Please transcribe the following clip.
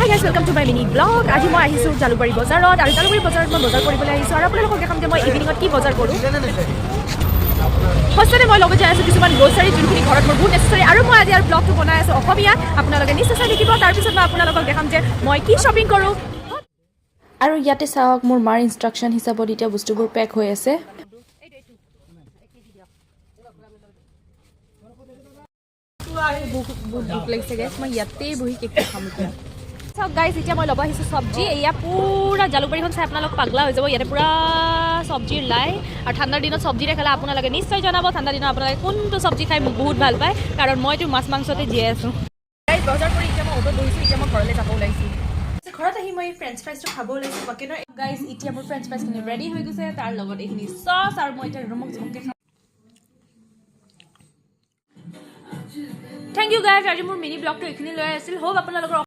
Hi guys, welcome to my mini vlog. আজি মই আহিছো jalukbari বজাৰত আৰু jalukbari বজাৰত মই বজাৰ কৰিবলৈ আহিছো আৰু আপোনালোকক দেখাম যে মই ইভিনিংত কি বজাৰ কৰো। ফাৰ্ষ্টতে মই লগত যাই আছো কিছুমান গ্ৰছাৰী যোনখিনি ঘৰত মোৰ বহুত নেচেছাৰী আৰু মই আজি আৰু ব্লগটো বনাই আছো অসমীয়াত। আপোনালোকে নিশ্চয় দেখিব তাৰ পিছত মই আপোনালোকক দেখাম যে মই কি শ্বপিং কৰো। আৰু ইয়াতে চাওক মোৰ মাৰ ইনষ্ট্ৰাকচন হিচাপত এতিয়া বস্তুবোৰ পেক হৈ আছে। বহুত ভোক লাগিছে গাইছ, মই ইয়াতে বহি কেক খাম এতিয়া। চাওক গাইছ, এতিয়া মই ল'ব আহিছোঁ চব্জি। এয়া পুৰা জালুকবাৰীখন চাই আপোনালোক পাগলা হৈ যাব। ইয়াতে পুৰা চব্জিৰ লাই আৰু ঠাণ্ডাৰ দিনত চব্জি দেখালে আপোনালোকে নিশ্চয় জনাব ঠাণ্ডাৰ দিনত আপোনালোকে কোনটো চব্জি খাই বহুত ভাল পায়, কাৰণ মইতো মাছ মাংসতে জীয়াই আছোঁ। গাইছ বজাৰ কৰি এতিয়া মই অ'টত বহিছোঁ, এতিয়া মই ঘৰলৈ যাব ওলাইছোঁ। ঘৰত আহি মই ফ্ৰেঞ্চ ফ্ৰাইজটো খাব ওলাইছোঁ বাকেটৰ। গাইছ এতিয়া মোৰ ফ্ৰেঞ্চ ফ্ৰাইজখিনি ৰেডি হৈ গৈছে, তাৰ লগত এইখিনি চচ আৰু মই এতিয়া ৰুমক ঝমকে খাম। থেংক ইউ গাইজ, আজি মোৰ মিনি ব্লগটো এইখিনি লৈ আছিল। হোপ আপোনালোকৰ